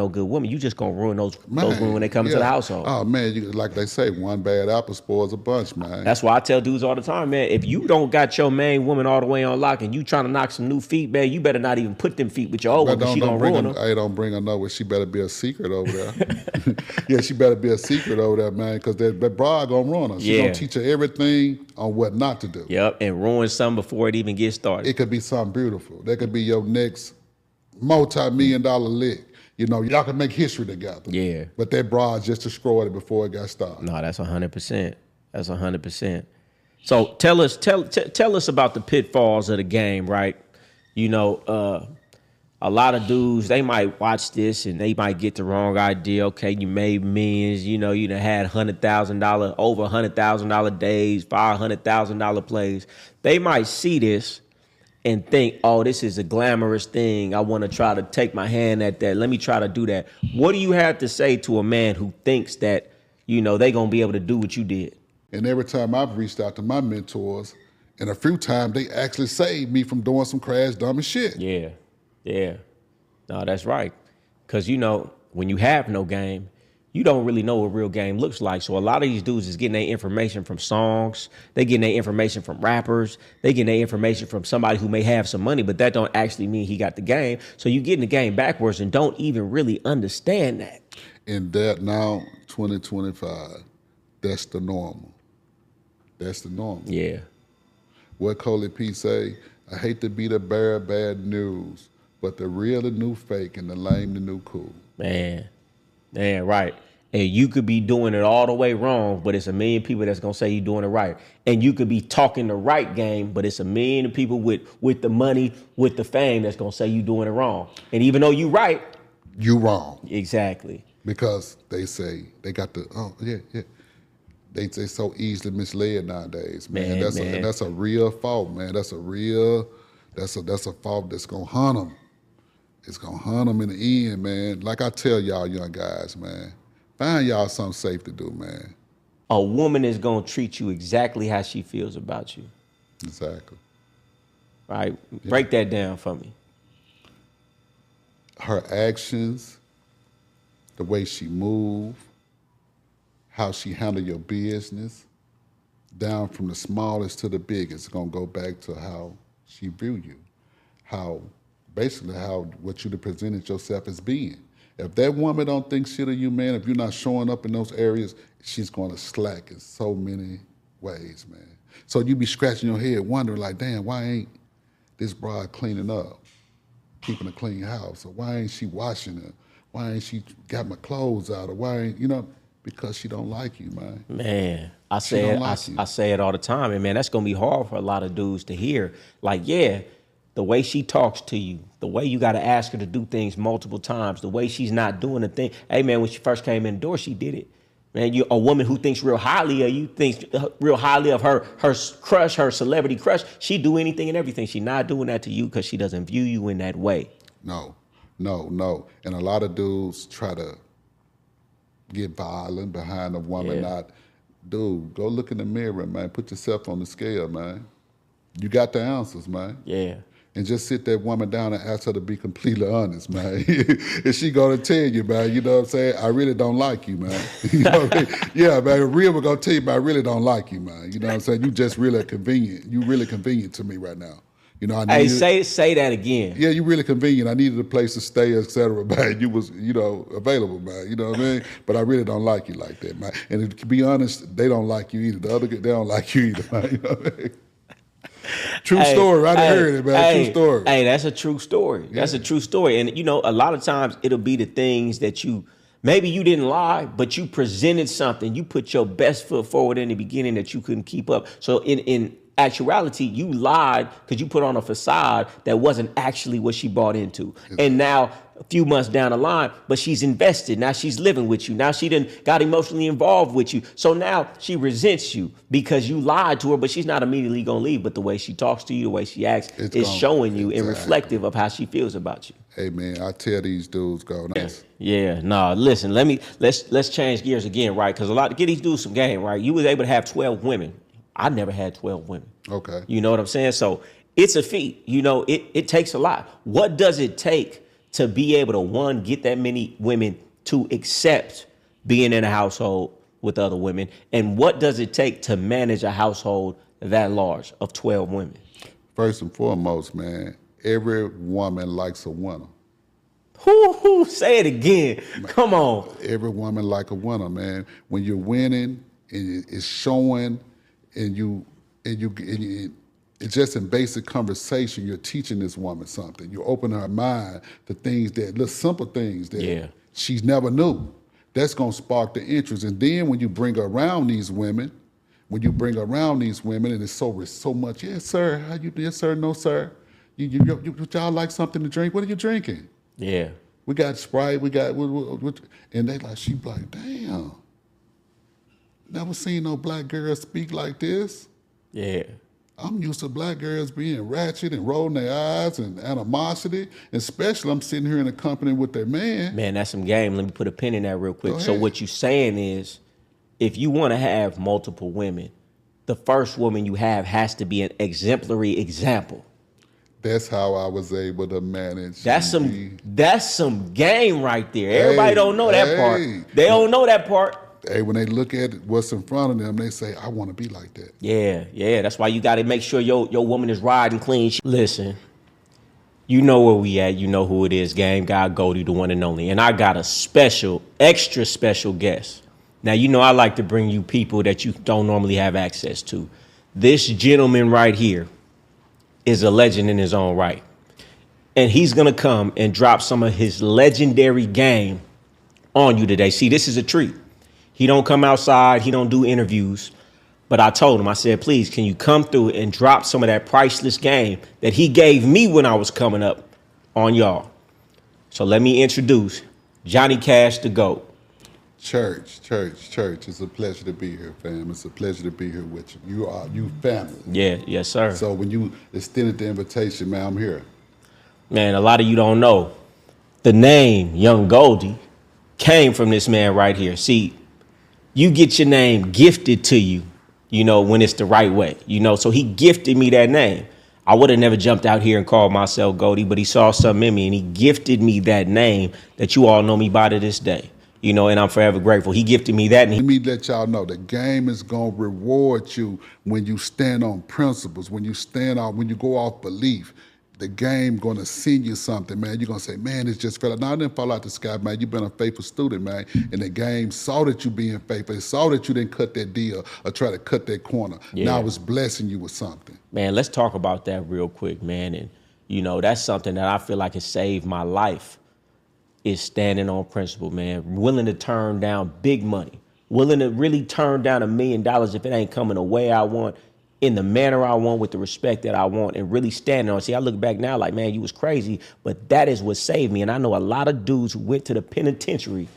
no good woman, you just gonna ruin those Man, women when they come into the household. Oh man, like they say, one bad apple spoils a bunch, man. That's why I tell dudes all the time, man, if you don't got your main woman all the way on lock and you trying to knock some new feet, man, you better not even put them feet with your old one because she gonna ruin them. Hey, don't bring her nowhere. She better be a secret over there. Yeah, she better be a secret over there, man, because that bra gonna ruin her. She gonna teach her everything on what not to do. Yep, and ruin something before it even gets started. It could be something beautiful. That could be your next multi-million-dollar lick. You know, y'all can make history together. Yeah. But that bra just destroyed it before it got started. No, that's 100%. That's 100%. So tell us about the pitfalls of the game, right? You know, a lot of dudes, they might watch this and they might get the wrong idea. Okay, you made millions, you know, you done had $100,000, over $100,000 days, $500,000 plays. They might see this and think, oh, this is a glamorous thing. I want to try to take my hand at that. Let me try to do that. What do you have to say to a man who thinks that, you know, they going to be able to do what you did? And every time I've reached out to my mentors, and a few times they actually saved me from doing some crash dumb shit. Yeah, yeah. No, that's right. Because, you know, when you have no game, you don't really know what real game looks like. So a lot of these dudes is getting their information from songs. They getting their information from rappers. They getting their information from somebody who may have some money, but that don't actually mean he got the game. So you getting the game backwards and don't even really understand that. And that now, 2025, that's the normal. That's the normal. Yeah. What Coley P say, I hate to be the bearer of bad news, but the real the new fake and the lame the new cool. Man, right. And you could be doing it all the way wrong, but it's a million people that's gonna say you're doing it right. And you could be talking the right game, but it's a million people with the money, with the fame that's gonna say you doing it wrong. And even though you right, you wrong. Exactly. Because they say they got the They so easily misled nowadays, man. That's a real fault, man. That's a fault that's gonna hunt them. It's gonna hunt them in the end, man. Like I tell y'all young guys, man, find y'all something safe to do, man. A woman is gonna treat you exactly how she feels about you. Exactly. Right? Break that down for me. Her actions, the way she move, how she handle your business, down from the smallest to the biggest, it's gonna go back to how she view you, basically what you presented yourself as being. If that woman don't think shit of you, man, if you're not showing up in those areas, she's gonna slack in so many ways, man. So you be scratching your head wondering like, damn, why ain't this broad cleaning up, keeping a clean house? Or why ain't she washing it? Why ain't she got my clothes out? Or why ain't, because she don't like you, man. Man, I say it all the time, and man, that's gonna be hard for a lot of dudes to hear. Like, yeah, the way she talks to you, the way you gotta ask her to do things multiple times, the way she's not doing the thing. Hey man, when she first came in the door, she did it. Man, you a woman who thinks real highly of you, thinks real highly of her crush, her celebrity crush. She do anything and everything. She not doing that to you because she doesn't view you in that way. No. And a lot of dudes try to get violent behind a woman. Dude, go look in the mirror, man. Put yourself on the scale, man. You got the answers, man. Yeah. And just sit that woman down and ask her to be completely honest, man. And she gonna tell you, man, you know what I'm saying? I really don't like you, man. You know what I mean? Yeah, man, real we're gonna tell you, man, I really don't like you, man. You know what I'm saying? You just really convenient. You really convenient to me right now. You know, say that again. Yeah, you really convenient. I needed a place to stay, et cetera, man. You was, available, man. You know what I mean? But I really don't like you like that, man. And to be honest, they don't like you either. The other, they don't like you either, man. You know what I mean? True story. I done heard it, man. True story. Hey, that's a true story. Yeah. That's a true story. And, a lot of times it'll be the things that maybe you didn't lie, but you presented something. You put your best foot forward in the beginning that you couldn't keep up. So in actuality, you lied because you put on a facade that wasn't actually what she bought into. And now, a few months down the line, but she's invested. Now she's living with you. Now she done got emotionally involved with you. So now she resents you because you lied to her, but she's not immediately going to leave. But the way she talks to you, the way she acts is showing you and reflective of how she feels about you. Hey, man, I tell these dudes, go nice. Yeah, no, listen, let's change gears again, right? Because get these dudes some game, right? You was able to have 12 women. I never had 12 women. Okay. You know what I'm saying? So it's a feat. It takes a lot. What does it take to be able to, one, get that many women to accept being in a household with other women? And what does it take to manage a household that large of 12 women? First and foremost, man, every woman likes a winner. Who say it again? Come on. Every woman like a winner, man. When you're winning and it's showing, and it's just in basic conversation, you're teaching this woman something. You open her mind to things that, little simple things that she's never knew. That's gonna spark the interest. And then when you bring her around these women, and it's so much, yes sir, how you, yes sir, no sir. Y'all like something to drink? What are you drinking? Yeah. We got Sprite, we got, and they like, she like, damn, never seen no black girl speak like this. Yeah. I'm used to black girls being ratchet and rolling their eyes and animosity, especially I'm sitting here in a company with their man. Man, that's some game. Let me put a pin in that real quick. So what you saying is, if you want to have multiple women, the first woman you have has to be an exemplary example. That's how I was able to manage. That's some game right there. Everybody don't know that part. They don't know that part. Hey, when they look at what's in front of them, they say, I want to be like that. Yeah. That's why you got to make sure your woman is riding clean. Listen, you know where we at. You know who it is. Game guy Goldie, the one and only. And I got a special, extra special guest. Now, you know I like to bring you people that you don't normally have access to. This gentleman right here is a legend in his own right. And he's going to come and drop some of his legendary game on you today. See, this is a treat. He don't come outside. He don't do interviews. But I told him, I said, please, can you come through and drop some of that priceless game that he gave me when I was coming up on y'all? So let me introduce Johnny Cash, the GOAT. Church. It's a pleasure to be here, fam. It's a pleasure to be here with you. You family. Yeah, yes, sir. So when you extended the invitation, man, I'm here. Man, a lot of you don't know. The name Young Goldie came from this man right here. See, you get your name gifted to you, you know, when it's the right way, you know. So he gifted me that name. I would have never jumped out here and called myself Goldie, but he saw something in me and he gifted me that name that you all know me by to this day. You know, and I'm forever grateful. He gifted me that. And Let me let y'all know, the game is going to reward you when you stand on principles, when you go off belief. The game going to send you something, man. You're going to say, man, it's just fell out. No, it didn't fall out the sky, man. You've been a faithful student, man. And the game saw that you being faithful. It saw that you didn't cut that deal or try to cut that corner. Yeah. Now it's blessing you with something. Man, let's talk about that real quick, man. And, you know, that's something that I feel like has saved my life. Is standing on principle, man. Willing to turn down big money. Willing to really turn down $1 million if it ain't coming the way I want, in the manner I want, with the respect that I want, and really standing on it. See, I look back now like, man, you was crazy, but that is what saved me. And I know a lot of dudes who went to the penitentiary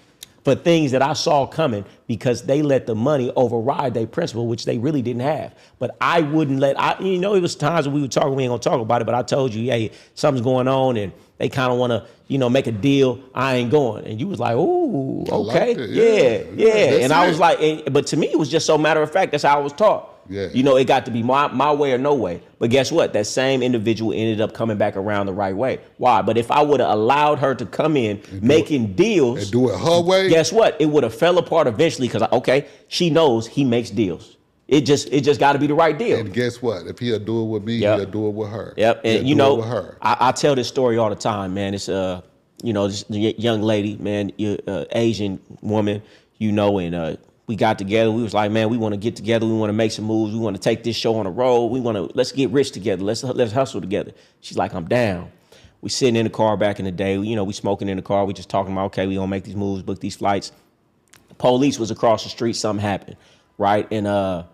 for things that I saw coming because they let the money override their principle, which they really didn't have. But I wouldn't you know, it was times when we were talking, we ain't gonna talk about it, but I told you, hey, something's going on and they kind of want to, you know, make a deal. I ain't going. And you was like, ooh, okay. Yeah. And I was like, but to me, it was just so matter of fact. That's how I was taught. Yeah. You know, it got to be my way or no way. But guess what? That same individual ended up coming back around the right way. Why? But if I would have allowed her to come in making deals. And do it her way. Guess what? It would have fell apart eventually because, okay, she knows he makes deals. It just got to be the right deal. And guess what? If he'll do it with me, he'll do it with her. Yep. And you know, I tell this story all the time, man. It's you know, this young lady, man, Asian woman, you know, and we got together. We was like, man, we want to get together. We want to make some moves. We want to take this show on the road. Let's get rich together. Let's hustle together. She's like, I'm down. We sitting in the car back in the day. You know, we smoking in the car. We just talking about, okay, we gonna make these moves, book these flights. The police was across the street. Something happened, right? And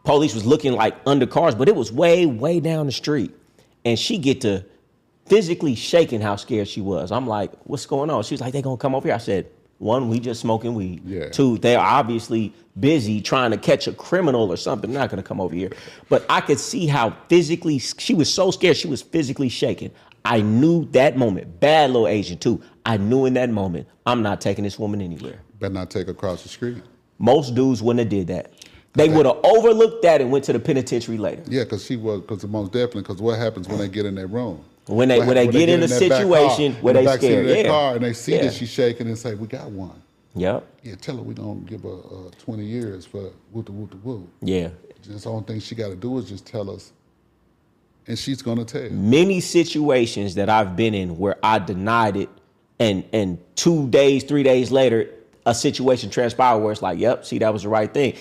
police was looking like under cars, but it was way, way down the street. And she get to physically shaking how scared she was. I'm like, what's going on? She was like, they gonna come over here. I said, one, we just smoking weed. Yeah. Two, they're obviously busy trying to catch a criminal or something. They're not gonna come over here. But I could see how physically, she was so scared, she was physically shaking. I knew that moment, bad little Asian too. I knew in that moment, I'm not taking this woman anywhere. Better not take her across the street. Most dudes wouldn't have did that. They would have overlooked that and went to the penitentiary later. Yeah, because most definitely, because what happens when they get in their room? When they get in a that back situation car, where in the they back seat of scared, that yeah, car, and they see yeah, that she's shaking and say, "We got one." yep, Yeah, tell her we're gonna give her 20 years for woo the woo the woo. yeah. Just the only thing she got to do is just tell us, and she's gonna tell. Many situations that I've been in where I denied it, and 2 days, 3 days later, a situation transpired where it's like, yep, see, that was the right thing.